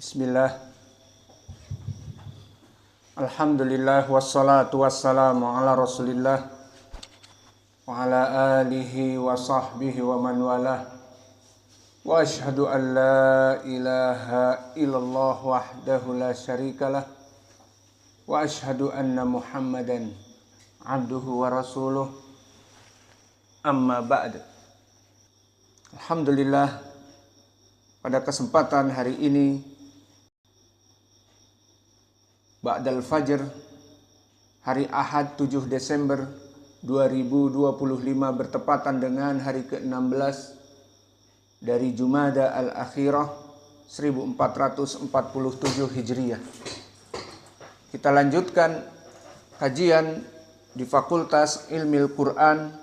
Bismillah. Alhamdulillah wassalatu wassalamu ala Rasulillah wa ala alihi wa sahbihi wa man walah. Wa ashhadu an la ilaha illallah wahdahu la syarikalah wa ashhadu anna Muhammadan abduhu wa rasuluh. Amma ba'd. Alhamdulillah, pada kesempatan hari ini Ba'dal Fajr, hari Ahad 7 Desember 2025 bertepatan dengan hari ke-16 dari Jumada Al-Akhirah 1447 Hijriah. Kita lanjutkan kajian di Fakultas Ilmil Quran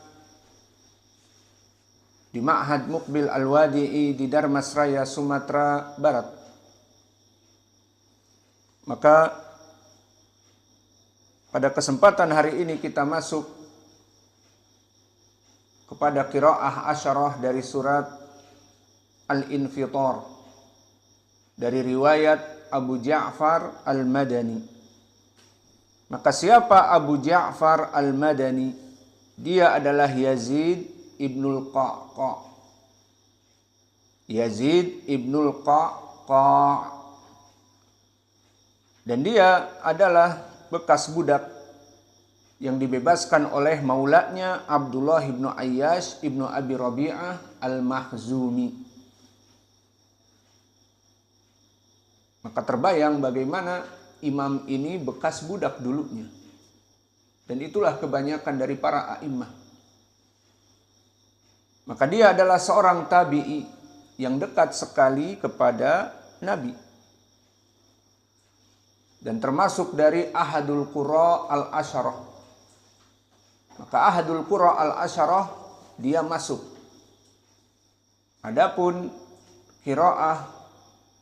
di Ma'had Muqbil Al-Wadi'i di Darmasraya, Sumatera Barat. Maka pada kesempatan hari ini kita masuk kepada qiraah asyarah dari surat Al-Infitar dari riwayat Abu Ja'far Al-Madani. Maka siapa Abu Ja'far Al-Madani? Dia adalah Yazid ibnul Qaqa. Yazid ibnul Qaqa. Dan dia adalah bekas budak yang dibebaskan oleh maulanya Abdullah ibnu Ayyash ibnu Abi Rabi'ah Al-Makhzumi. Maka terbayang bagaimana imam ini bekas budak dulunya. Dan itulah kebanyakan dari para a'immah. Maka dia adalah seorang tabi'i yang dekat sekali kepada Nabi. Dan termasuk dari Ahadul Qura Al-Asyarah. Maka Ahadul Qura Al-Asyarah dia masuk. Adapun qiraah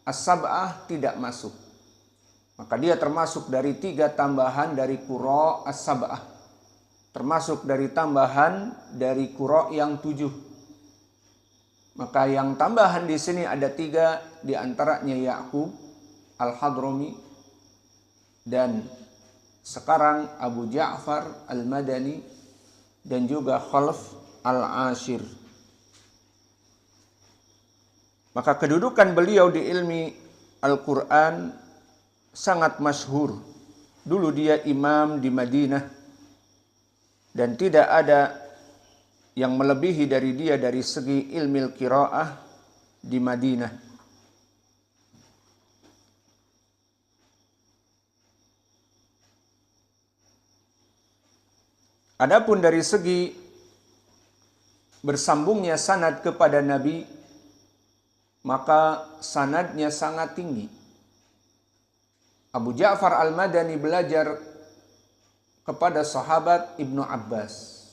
As-Sab'ah tidak masuk. Maka dia termasuk dari 3 tambahan dari Qura As-Sab'ah. Termasuk dari tambahan dari Qura yang 7. Maka yang tambahan di sini ada 3, di antaranya Ya'qub Al-Hadrami, dan sekarang Abu Ja'far Al-Madani, dan juga Khalaf Al-Ashir. Maka kedudukan beliau di ilmi Al-Quran sangat masyhur. Dulu dia imam di Madinah dan tidak ada yang melebihi dari dia dari segi ilmu qiraah di Madinah. Adapun dari segi bersambungnya sanad kepada Nabi, maka sanadnya sangat tinggi. Abu Ja'far Al-Madani belajar kepada sahabat Ibnu Abbas.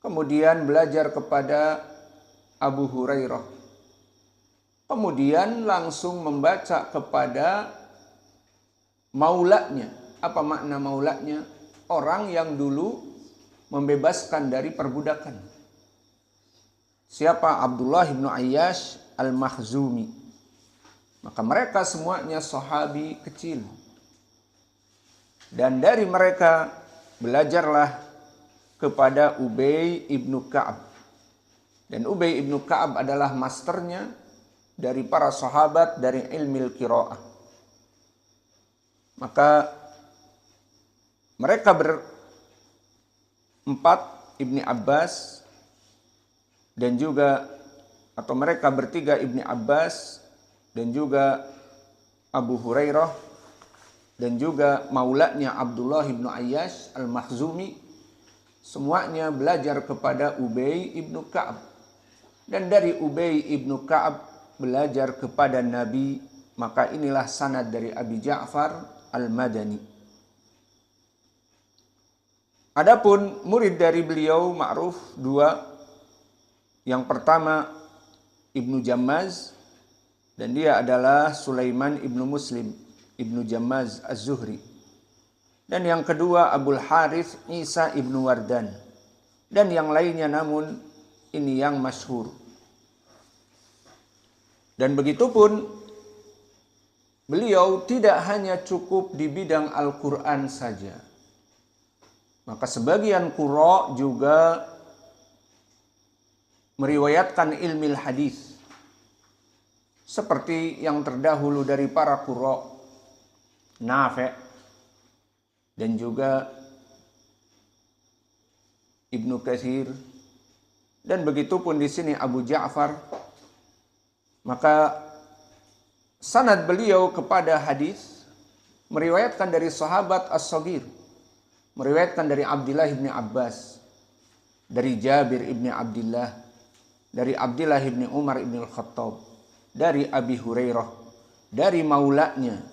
Kemudian belajar kepada Abu Hurairah. Kemudian langsung membaca kepada maulanya. Apa makna maulanya? Orang yang dulu membebaskan dari perbudakan. Siapa? Abdullah ibnu Ayyash Al-Makhzumi. Maka mereka semuanya sahabi kecil. Dan dari mereka belajarlah kepada Ubay ibnu Ka'ab. Dan Ubay ibnu Ka'ab adalah masternya dari para sahabat dari ilmil qiraah. Maka mereka berempat, Ibni Abbas, dan juga, atau mereka bertiga, Ibni Abbas, dan juga Abu Hurairah, dan juga maulanya Abdullah ibnu Ayyash Al-Makhzumi, semuanya belajar kepada Ubay ibnu Ka'ab. Dan dari Ubay ibnu Ka'ab belajar kepada Nabi. Maka inilah sanad dari Abi Ja'far Al-Madani. Adapun murid dari beliau ma'ruf 2. Yang pertama Ibnu Jammaz, dan dia adalah Sulaiman ibnu Muslim ibnu Jammaz Az-Zuhri. Dan yang kedua Abul Harith Isa ibnu Wardan. Dan yang lainnya, namun ini yang masyhur. Dan begitu pun beliau tidak hanya cukup di bidang Al-Quran saja. Maka sebagian qurra juga meriwayatkan ilmu hadis. Seperti yang terdahulu dari para qurra, Nafi' dan juga Ibnu Katsir, dan begitu pun di sini Abu Ja'far. Maka sanad beliau kepada hadis meriwayatkan dari sahabat As-Saghir, meriwayatkan dari Abdullah bin Abbas, dari Jabir bin Abdullah, dari Abdullah bin Umar bin Al-Khattab, dari Abi Hurairah, dari maulanya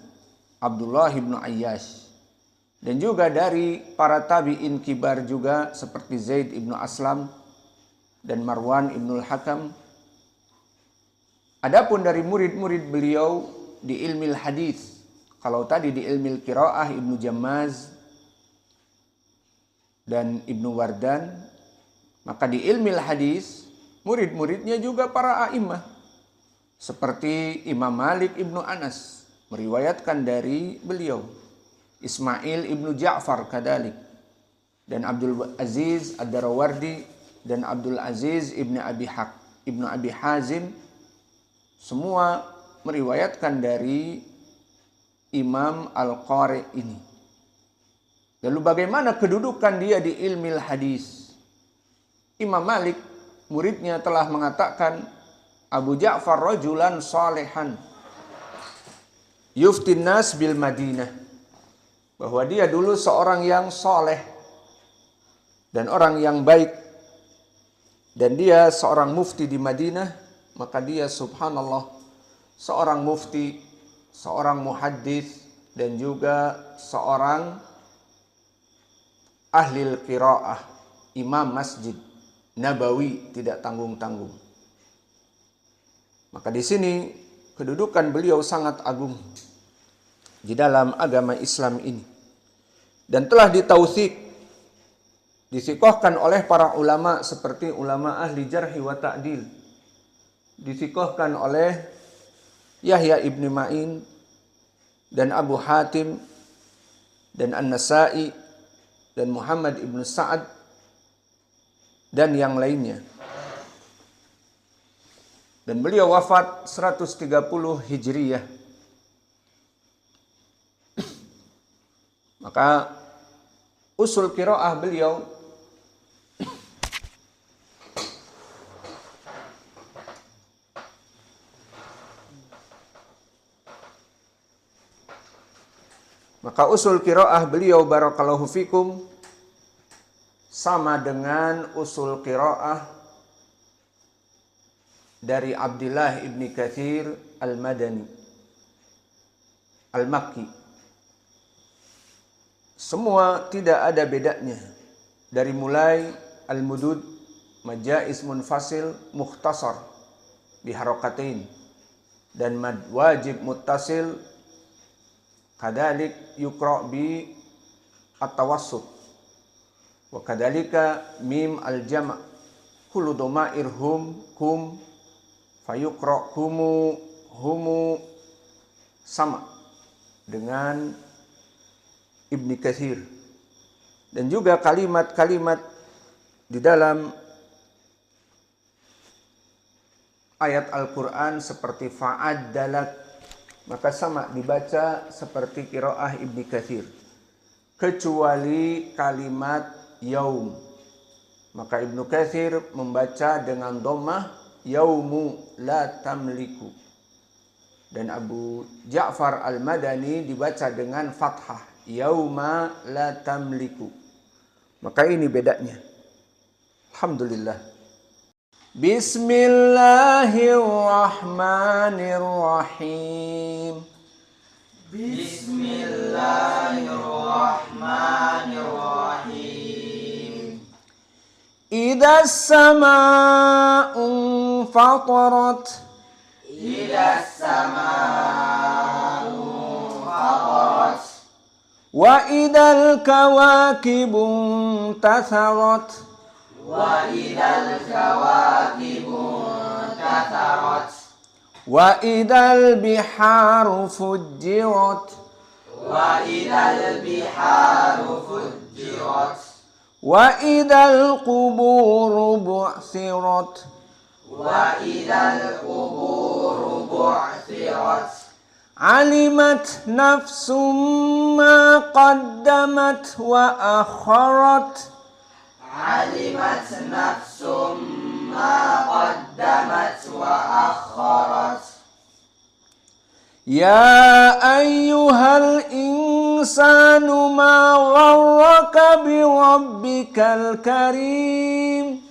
Abdullah bin Ayyash, dan juga dari para tabi'in kibar juga seperti Zaid bin Aslam dan Marwan bin Al-Hakam. Adapun dari murid-murid beliau di ilmu hadis, kalau tadi di ilmu qiraah Ibnu Jammaz dan Ibnu Wardan, maka di ilmu hadis murid-muridnya juga para a'immah seperti Imam Malik Ibnu Anas meriwayatkan dari beliau, Ismail Ibnu Ja'far kadalik, dan Abdul Aziz Ad-Darawardi dan Abdul Aziz Ibnu Abi Hazim, semua meriwayatkan dari Imam Al-Qari ini. Lalu bagaimana kedudukan dia di ilmu hadis? Imam Malik, muridnya, telah mengatakan Abu Ja'far rajulan salihan yuftin nas bil Madinah, bahwa dia dulu seorang yang soleh dan orang yang baik, dan dia seorang mufti di Madinah. Maka dia subhanallah seorang mufti, seorang muhaddits, dan juga seorang ahli qiraah, imam masjid Nabawi tidak tanggung-tanggung. Maka di sini kedudukan beliau sangat agung di dalam agama Islam ini, dan telah ditautsik, disikohkan oleh para ulama seperti ulama ahli jarhi wa ta'dil, disikohkan oleh Yahya ibn Ma'in dan Abu Hatim dan An-Nasa'i dan Muhammad ibn Sa'ad dan yang lainnya. Dan beliau wafat 130 Hijriyah. Maka usul qiraah beliau barakallahu fikum sama dengan usul qiraah dari Abdullah ibn Katsir Al-Madani Al-Makki. Semua tidak ada bedanya, dari mulai Al-Mudud, Majais Munfasil, Mukhtasar biharakatain, dan mad wajib muttasil kadalik yukra bi at-tawassut, wa kadalika mim al-jama' kullu dhamair kum fayukra humu sama dengan Ibnu Katsir. Dan juga kalimat-kalimat di dalam ayat Al-Quran seperti fa'addalat, maka sama dibaca seperti qiraah Ibnu Katsir, kecuali kalimat yaum. Maka Ibnu Katsir membaca dengan dhammah yaumu la tamliku, dan Abu Ja'far Al-Madani dibaca dengan fathah yauma la tamliku. Maka ini bedanya. Alhamdulillah. Bismillahirrahmanirrahim. Bismillahirrahmanirrahim. Idza samaa'u fatarat. Idza samaa'u fatarat. Wa idzal kawakibu tatharat. Wa idzal kawakibu tatharat. وإذا البحار فجرت وإذا البحار فجرت وإذا القبور بعثرت وإذا القبور بعثرت علمت نفس ما قدمت وأخرت علمت نفس ما قدمت وأخرت يا أيها الإنسان ما غرك بربك الكريم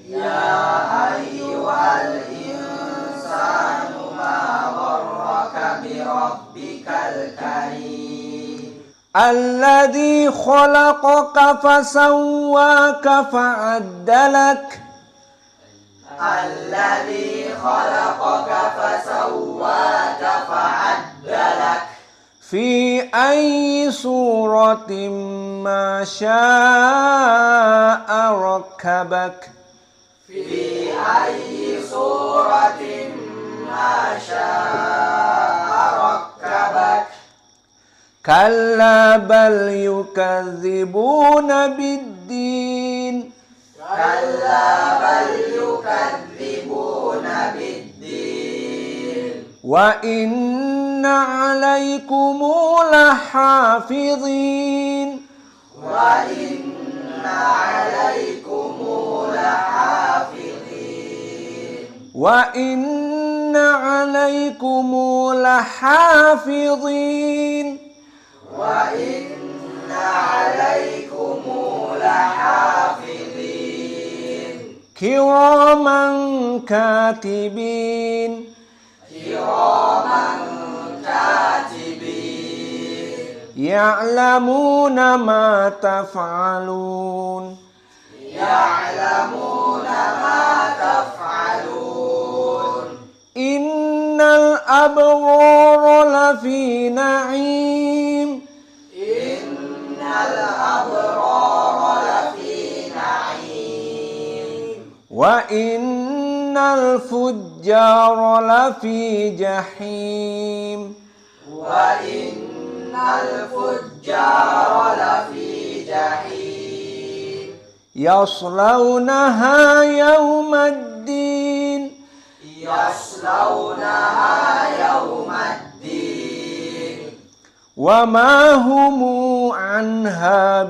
يا أيها الإنسان ما غرك بربك الكريم الذي خلقك فسواك فعدلك الذي خلقك فسواك فعدلك في أي صورة ما شاء ركبك في أي صورة ما شاء ركبك كلا بل يكذبون بالدين كلا بل يكذبون بالدين وإن عليكم لحافظين وإن عليكم لحافظين وإن عليكم لحافظين وإن عليكم لحافظين كراما كاتبين كراما كاتبين يعلمون ما تفعلون يعلمون ما تفعلون إن الأبرار لفي نعيم إن الأبرار لفي نعيم وإن الفجار لفي جحيم وإن الفجار لفي جحيم يصلونها يوم الدين يصلونها يوم الدين وما هم عنها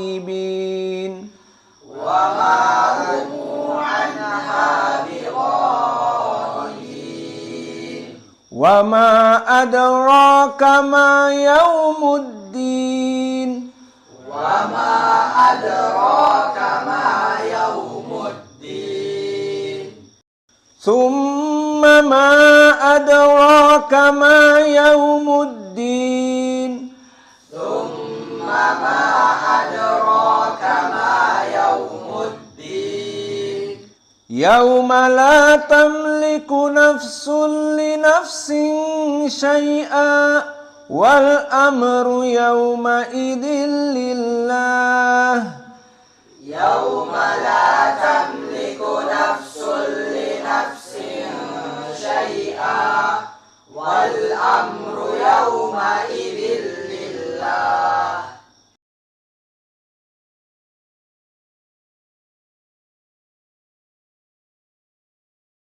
بغائبين وما هم عنها بغائبين وما أدراك ما يوم الدين وما أدراك ما يوم الدين ثم ما أدراك ما يوم الدين ثم ما أدراك ما يوم الدين يوم لا تملك نفس لنفس شيئا والأمر يومئذ لله يوم لا تملك نفس